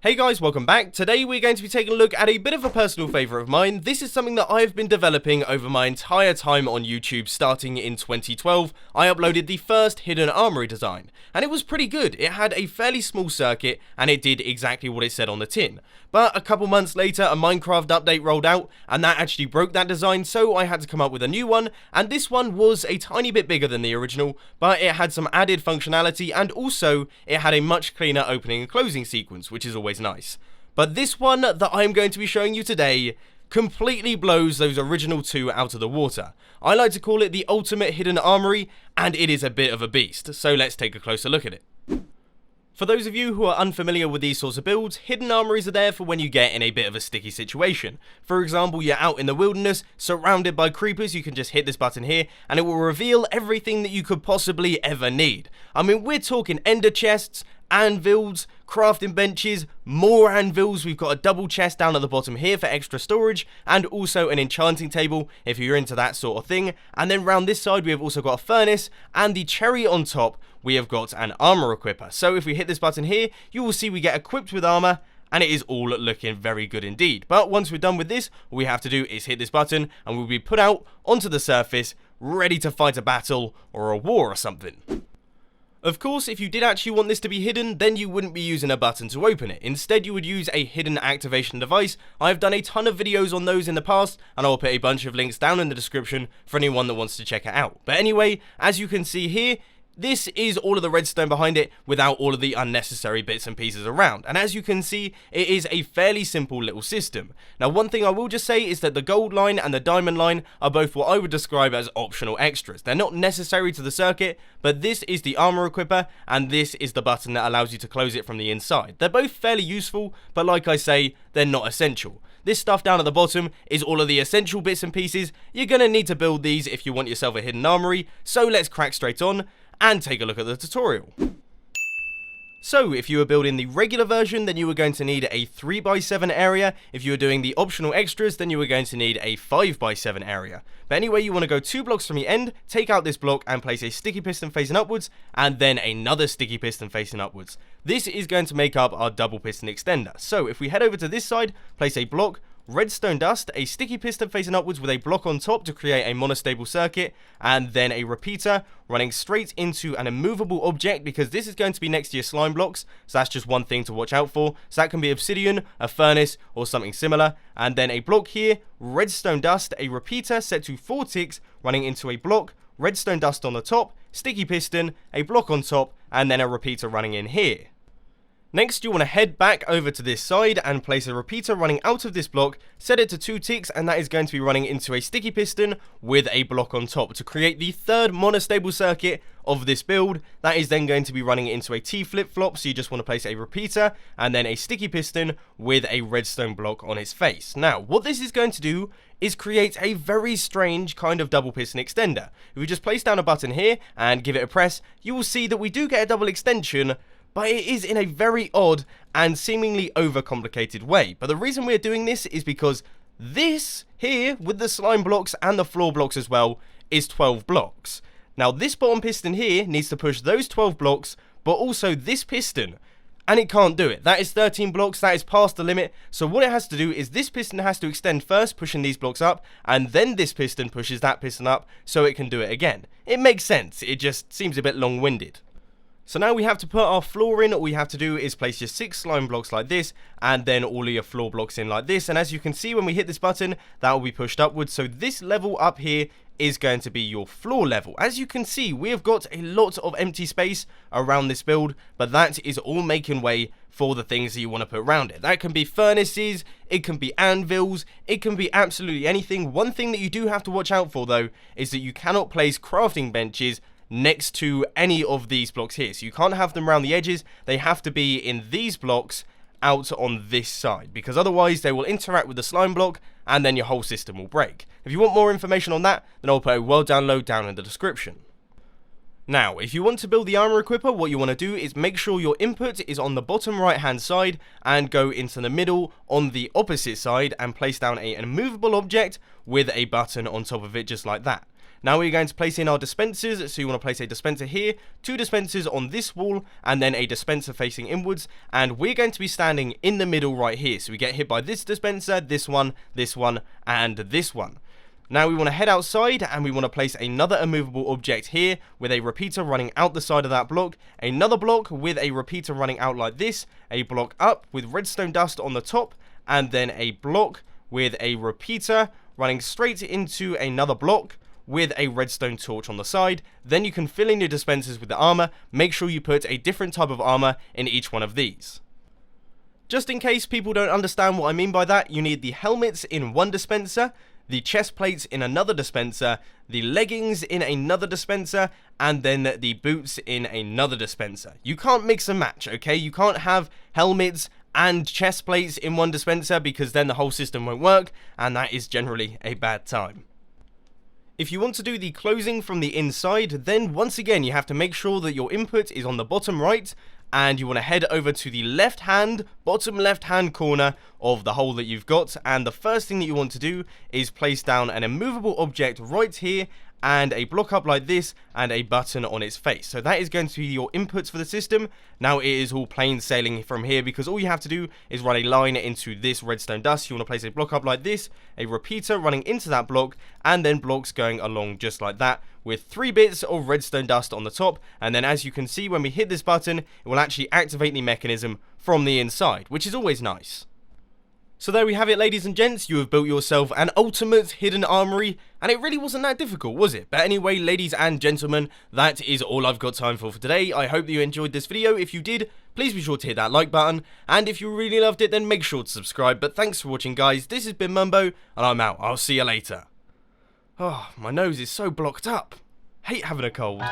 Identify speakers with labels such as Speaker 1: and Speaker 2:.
Speaker 1: Hey guys, welcome back. Today we're going to be taking a look at a bit of a personal favourite of mine. This is something that I've been developing over my entire time on YouTube starting in 2012. I uploaded the first hidden armory design, and it was pretty good. It had a fairly small circuit, and it did exactly what it said on the tin. But a couple months later, a Minecraft update rolled out, and that actually broke that design, so I had to come up with a new one, and this one was a tiny bit bigger than the original, but it had some added functionality, and also it had a much cleaner opening and closing sequence, which is always nice. But this one that I'm going to be showing you today completely blows those original two out of the water. I like to call it the ultimate hidden armory, and it is a bit of a beast, so let's take a closer look at it. For those of you who are unfamiliar with these sorts of builds, hidden armories are there for when you get in a bit of a sticky situation. For example, you're out in the wilderness, surrounded by creepers, you can just hit this button here, and it will reveal everything that you could possibly ever need. I mean, we're talking ender chests, anvils, crafting benches, more anvils. We've got a double chest down at the bottom here for extra storage, and also an enchanting table if you're into that sort of thing. And then round this side we have also got a furnace, and the cherry on top we have got an armor equipper. So if we hit this button here, you will see we get equipped with armor, and it is all looking very good indeed. But once we're done with this, all we have to do is hit this button and we'll be put out onto the surface, ready to fight a battle or a war or something. Of course, if you did actually want this to be hidden, then you wouldn't be using a button to open it. Instead, you would use a hidden activation device. I've done a ton of videos on those in the past, and I'll put a bunch of links down in the description for anyone that wants to check it out. But anyway, as you can see here, this is all of the redstone behind it without all of the unnecessary bits and pieces around. And as you can see, it is a fairly simple little system. Now, one thing I will just say is that the gold line and the diamond line are both what I would describe as optional extras. They're not necessary to the circuit, but this is the armor equipper and this is the button that allows you to close it from the inside. They're both fairly useful, but like I say, they're not essential. This stuff down at the bottom is all of the essential bits and pieces. You're going to need to build these if you want yourself a hidden armory, so let's crack straight on and take a look at the tutorial. So, if you were building the regular version, then you were going to need a 3x7 area. If you were doing the optional extras, then you were going to need a 5x7 area. But anyway, you want to go 2 blocks from the end, take out this block and place a sticky piston facing upwards, and then another sticky piston facing upwards. This is going to make up our double piston extender. So, if we head over to this side, place a block, redstone dust, a sticky piston facing upwards with a block on top to create a monostable circuit, and then a repeater running straight into an immovable object, because this is going to be next to your slime blocks, so that's just one thing to watch out for. So that can be obsidian, a furnace, or something similar. And then a block here, redstone dust, a repeater set to 4 ticks running into a block, redstone dust on the top, sticky piston, a block on top, and then a repeater running in here. Next, you want to head back over to this side and place a repeater running out of this block, set it to 2 ticks, and that is going to be running into a sticky piston with a block on top to create the third monostable circuit of this build. That is then going to be running into a T flip-flop, so you just want to place a repeater and then a sticky piston with a redstone block on its face. Now, what this is going to do is create a very strange kind of double piston extender. If we just place down a button here and give it a press, you will see that we do get a double extension, but it is in a very odd and seemingly overcomplicated way. But the reason we're doing this is because this here, with the slime blocks and the floor blocks as well, is 12 blocks. Now this bottom piston here needs to push those 12 blocks, but also this piston, and it can't do it. That is 13 blocks, that is past the limit. So what it has to do is this piston has to extend first, pushing these blocks up, and then this piston pushes that piston up so it can do it again. It makes sense, it just seems a bit long-winded. So now we have to put our floor in. All we have to do is place your 6 slime blocks like this, and then all of your floor blocks in like this. And as you can see, when we hit this button, that will be pushed upwards. So this level up here is going to be your floor level. As you can see, we have got a lot of empty space around this build, but that is all making way for the things that you want to put around it. That can be furnaces, it can be anvils, it can be absolutely anything. One thing that you do have to watch out for, though, is that you cannot place crafting benches next to any of these blocks here. So you can't have them around the edges, they have to be in these blocks out on this side, because otherwise they will interact with the slime block and then your whole system will break. If you want more information on that, then I'll put a world download down in the description. Now, if you want to build the armor equipper, what you want to do is make sure your input is on the bottom right hand side and go into the middle on the opposite side and place down an immovable object with a button on top of it, just like that. Now we're going to place in our dispensers, so you want to place a dispenser here, 2 dispensers on this wall, and then a dispenser facing inwards, and we're going to be standing in the middle right here, so we get hit by this dispenser, this one, and this one. Now we want to head outside and we want to place another immovable object here with a repeater running out the side of that block, another block with a repeater running out like this, a block up with redstone dust on the top, and then a block with a repeater running straight into another block with a redstone torch on the side. Then you can fill in your dispensers with the armor. Make sure you put a different type of armor in each one of these. Just in case people don't understand what I mean by that, you need the helmets in one dispenser, the chest plates in another dispenser, the leggings in another dispenser, and then the boots in another dispenser. You can't mix and match, okay? You can't have helmets and chest plates in one dispenser because then the whole system won't work, and that is generally a bad time. If you want to do the closing from the inside, then once again you have to make sure that your input is on the bottom right, and you want to head over to the bottom left hand corner of the hole that you've got, and the first thing that you want to do is place down an immovable object right here, and a block up like this, and a button on its face. So that is going to be your inputs for the system. Now it is all plain sailing from here, because all you have to do is run a line into this redstone dust. You want to place a block up like this, a repeater running into that block, and then blocks going along just like that, with 3 bits of redstone dust on the top. And then as you can see, when we hit this button, it will actually activate the mechanism from the inside, which is always nice. So there we have it, ladies and gents. You have built yourself an ultimate hidden armory, and it really wasn't that difficult, was it? But anyway, ladies and gentlemen, that is all I've got time for today. I hope that you enjoyed this video. If you did, please be sure to hit that like button, and if you really loved it, then make sure to subscribe. But thanks for watching, guys. This has been Mumbo, and I'm out. I'll see you later. Oh, my nose is so blocked up. Hate having a cold.